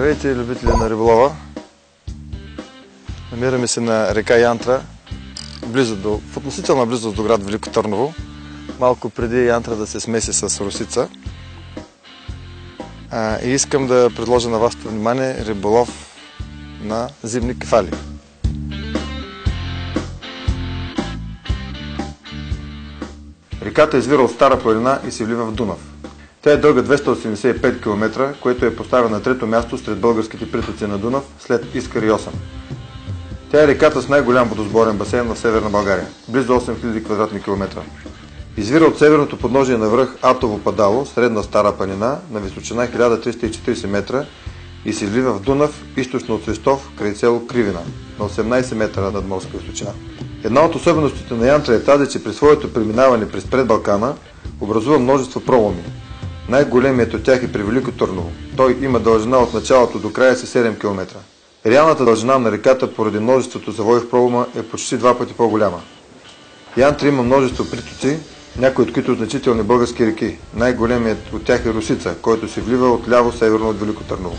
Здравейте, любители на риболова! Намираме се на река Янтра, в относителна близост до град Велико Търново, малко преди Янтра да се смеси с Росица. И искам да предложа на вашето внимание риболов на зимни кефали. Реката извира от Стара планина и се влива в Дунав. Тя е дълга 285 км, което е поставена на трето място сред българските притоци на Дунав след Искър и Осъм. Тя е реката с най-голям водосборен басейн в Северна България, близо 8000 квадратни километра. Извира от северното подножие на връх Атово падало, средна Стара планина, на височина 1340 метра и се влива в Дунав, източно от Свищов, край село Кривина, на 18 метра над морска височина. Една от особеностите на Янтра е тази, че при своето преминаване през предбалкана образува множество проломи. Най-големият от тях е при Велико Търново. Той има дължина от началото до края си 7 км. Реалната дължина на реката поради множеството завои в пролома е почти 2 пъти по-голяма. Янтра има множество притоци, някои от които значителни български реки. Най-големият от тях е Росица, който се влива от ляво северно от Велико Търново.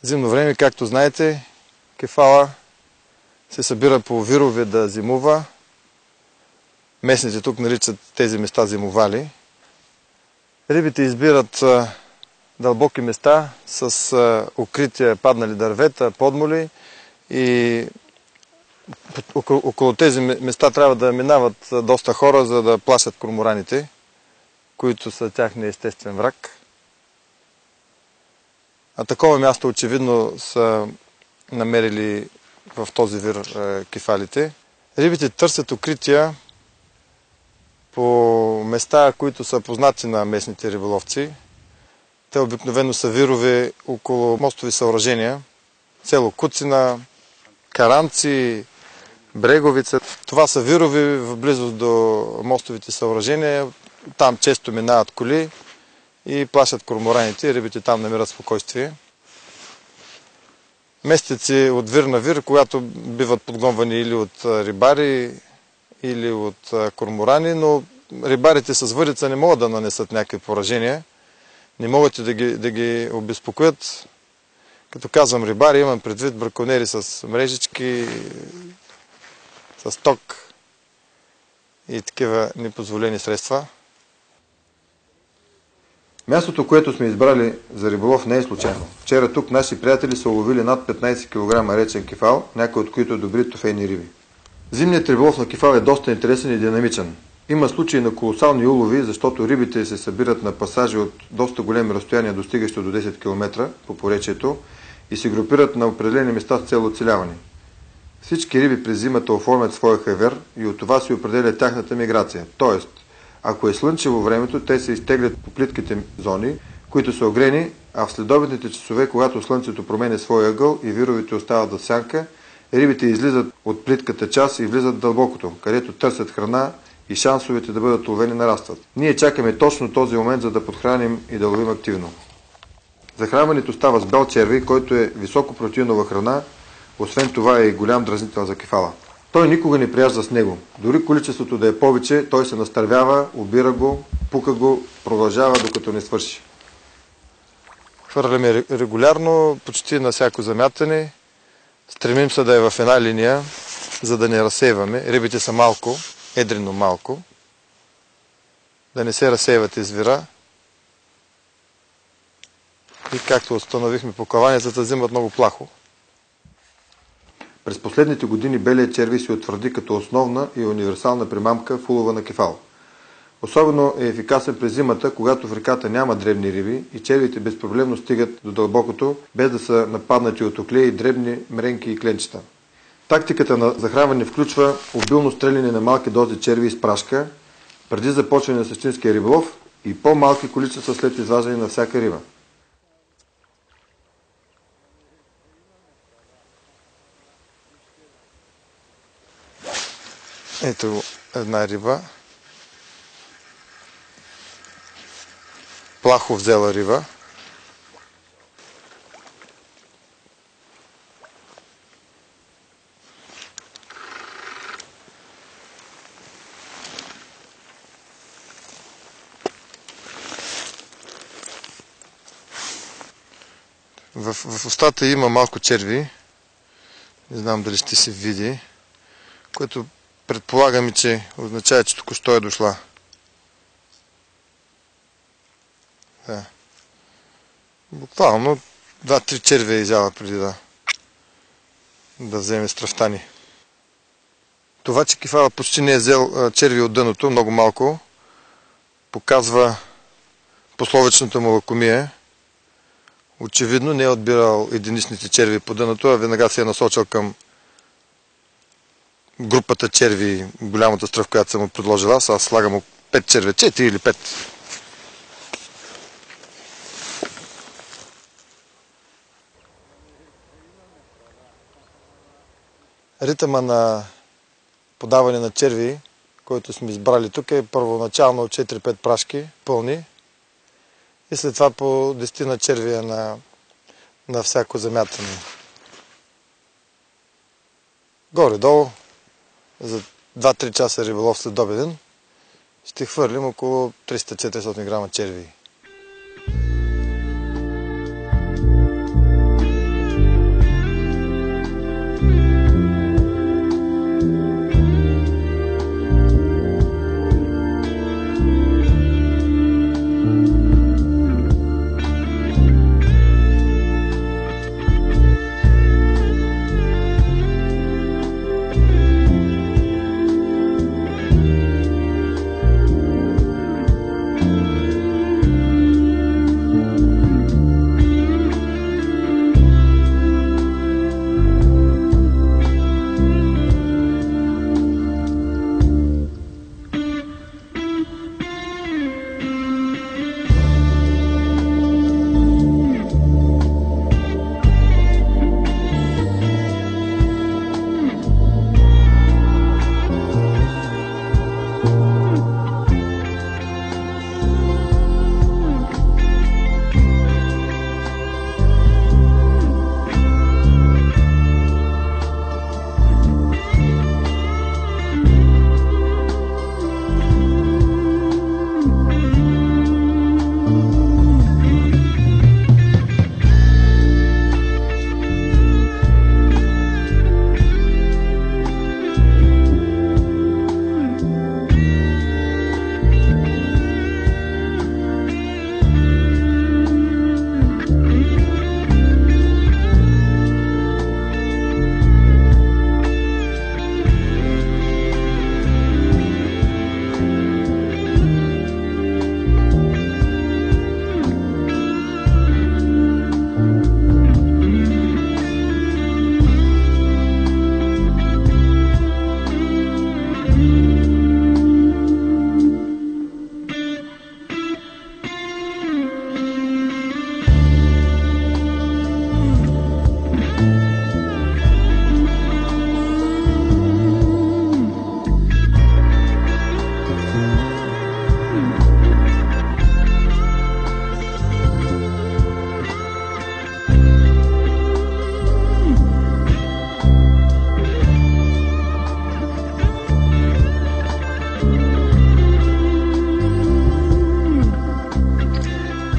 Зимно време, както знаете, кефала се събира по вирове да зимува. Местните тук наричат тези места зимовали. Рибите избират дълбоки места с укрития паднали дървета, подмоли и около тези места трябва да минават доста хора, за да плашат кормораните, които са тяхния естествен враг. А такова място очевидно са намерили в този вир кефалите. Рибите търсят укрития по места, които са познати на местните риболовци. Те обикновено са вирове около мостови съоръжения, село Куцина, Каранци, Бреговица. Това са вирове в близост до мостовите съоръжения. Там често минават коли и плашат кормораните. Рибите там намират спокойствие. Местят се от вир на вир, когато биват подгонвани или от рибари, или от корморани, но рибарите с въдица не могат да нанесат някакви поражения, не могат и да ги обезпокоят. Като казвам рибари, имам предвид браконери с мрежички, с ток и такива непозволени средства. Мястото, което сме избрали за риболов, не е случайно. Вчера тук наши приятели са уловили над 15 кг речен кефал, някои от които добри трофейни риби. Зимният риболов на кефал е доста интересен и динамичен. Има случаи на колосални улови, защото рибите се събират на пасажи от доста големи разстояния, достигащи до 10 км по поречието и се групират на определени места с цел оцеляване. Всички риби през зимата оформят своя хевер и от това се определя тяхната миграция. Тоест, ако е слънчево времето, те се изтеглят по плитките зони, които са огрени, а в следобедните часове, когато слънцето променя своя ъгъл и вировете остават в сянка, рибите излизат от плитката част и влизат в дълбокото, където търсят храна и шансовете да бъдат ловени нарастват. Ние чакаме точно този момент, за да подхраним и да ловим активно. Захранването става с бял червей, който е високопротеинова храна, освен това е и голям дразнител за кефала. Той никога не прияжда с него. Дори количеството да е повече, той се настървява, обира го, пука го, продължава докато не свърши. Хвърляме регулярно, почти на всяко замятане. Стремим се да е в една линия, за да не разсейваме. Рибите са малко, едрено малко. Да не се разсейват извира. И както установихме по клаваницата, взимат много плахо. През последните години белият червей се утвърди като основна и универсална примамка в улова на кефал. Особено е ефикасен през зимата, когато в реката няма дребни риби и червите безпроблемно стигат до дълбокото, без да са нападнати от оклеи, дребни мренки и кленчета. Тактиката на захранване включва обилно стреляне на малки дози черви с прашка, преди започване на същинския риболов и по-малки количества след изваждане на всяка риба. Ето една риба. Плахо взела риба. В устата има малко черви. Не знам дали ще се види. Което предполагам, че означава, че току-що е дошла. Да. Буквално 2-3 черви е изяла преди да вземе стръвтани. Това, че кефала почти не е взел черви от дъното, много малко, показва пословичната му лакомия. Очевидно не е отбирал единичните черви по дъното, а веднага се е насочил към групата черви, голямата стръв, която съм му предложил аз. Аз слагам му 5 черви, 4 или 5. Ритъма на подаване на черви, който сме избрали тук, е първоначално 4-5 прашки пълни и след това по 10 на червия на всяко замятане. Горе-долу за 2-3 часа риболов след обеден ще хвърлим около 300-400 грама черви.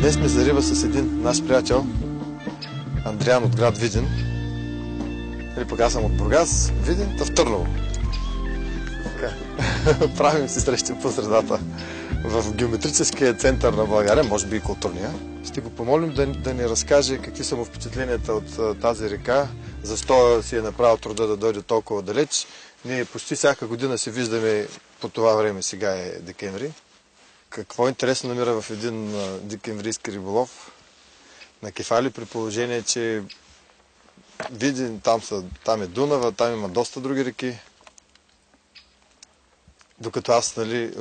Днес сме за риба с един наш приятел, Андриан от град Видин. Или пък аз съм от Бургас, Видин, в Търново. Правим си срещи по средата в геометрическия център на България, може би и културния. Ще го помолим да ни разкаже какви са му впечатленията от тази река, защо си е направил труда да дойде толкова далеч. Ние почти всяка година се виждаме по това време, сега е декември. Какво интересно намира в един декемврийски риболов на кефали, при положение, че Видин, там е Дунава, там има доста други реки. Докато аз, нали,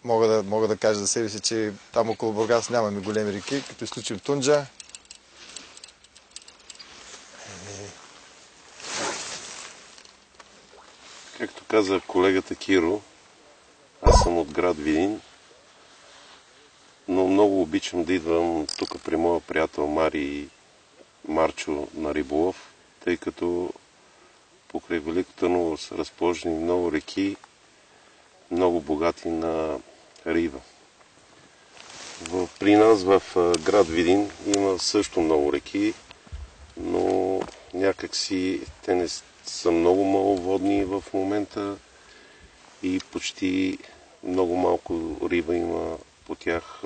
мога да кажа за себе си, че там около Бургас нямаме големи реки, като изключим Тунджа. Както каза колегата Киро, аз съм от град Видин, но много обичам да идвам тук при моя приятел Мари и Марчо на риболов, тъй като покрай Велико Търново са разположени много реки, много богати на риба. При нас в град Видин има също много реки. но някакси те не са много маловодни в момента и почти много малко риба има по тях.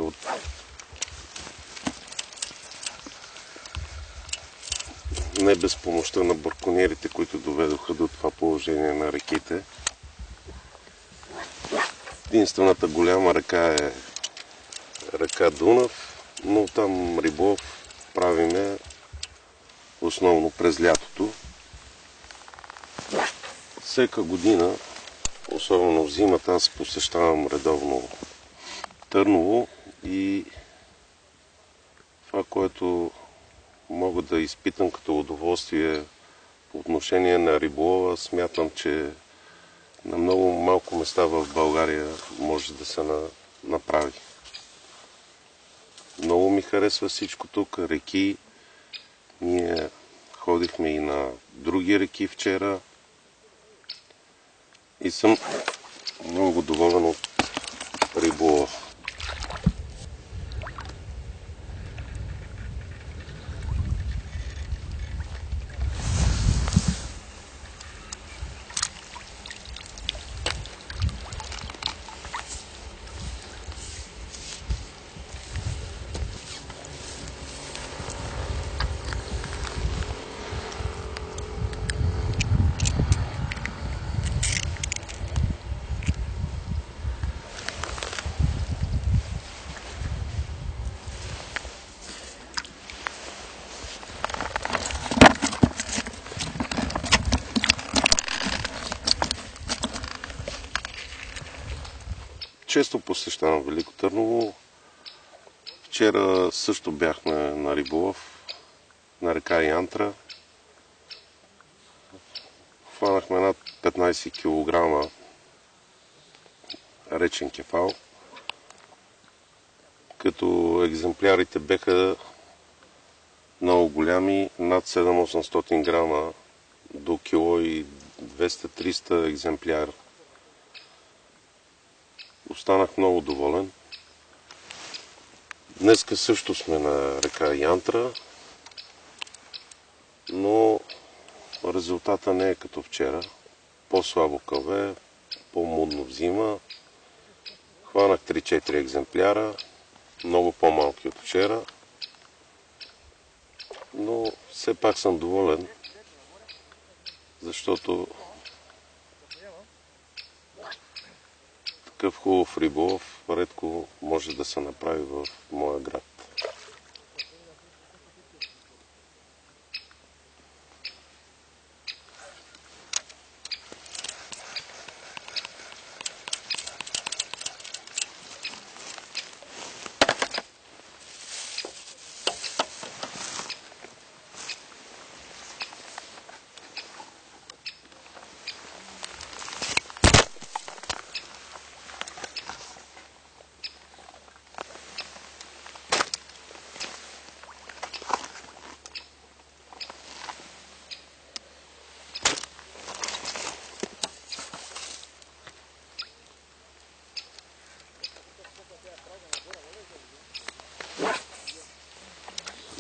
Не без помощта на бракониерите, които доведоха до това положение на реките. Единствената голяма река е река Дунав, но там риболов правиме основно през лятото. Всека година, особено в зимата, аз посещавам редовно Търново и това, което мога да изпитам като удоволствие по отношение на риболова, смятам, че на много малко места в България може да се направи. Много ми харесва всичко тук, реки. Ние ходихме и на други реки вчера и съм много доволен от риболова. Често посещавам Велико Търново. Вчера също бяхме на риболов на река Янтра. Хванахме над 15 кг речен кефал, като екземплярите беха много голями, над 700-800 грама до кило и 200-300 екземпляра. Останах много доволен. Днеска също сме на река Янтра, но резултата не е като вчера. По-слабо кълве, по-мудно взима. Хванах 3-4 екземпляра, много по-малки от вчера, но все пак съм доволен, защото такъв хубав риболов редко може да се направи в моя град.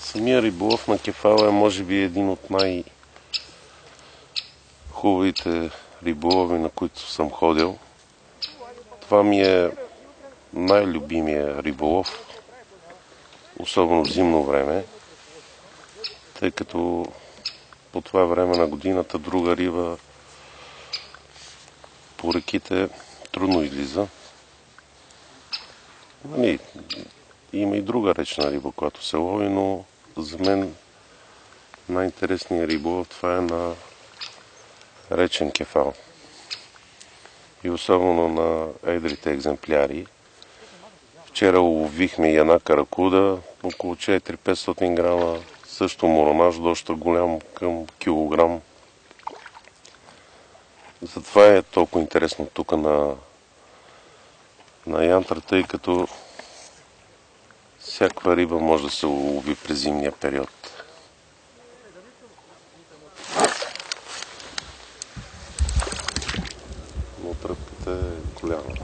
Самия риболов на кефала е може би един от най-хубавите риболови, на които съм ходил. Това ми е най-любимия риболов, особено в зимно време, тъй като по това време на годината друга риба по реките трудно излиза. Има и друга речна риба, която се лови, но за мен най-интересният риболов това е на речен кефал. И особено на едрите екземпляри. Вчера уловихме и една каракуда, около 400-500 грама, също моронаж, доста голям към килограм. Затова е толкова интересно тук на Янтра, тъй като всякаква риба може да се улови през зимния период. Но тръпката е голяма.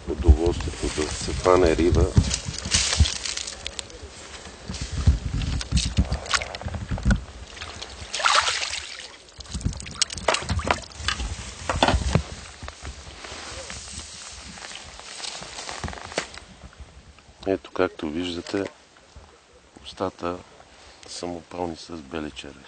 Удоволствието да се хване риба Ето, както виждате, устата са му пълни с бели черви.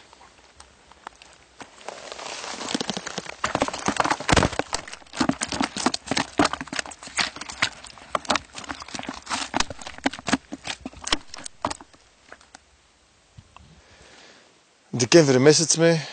Декември месец сме,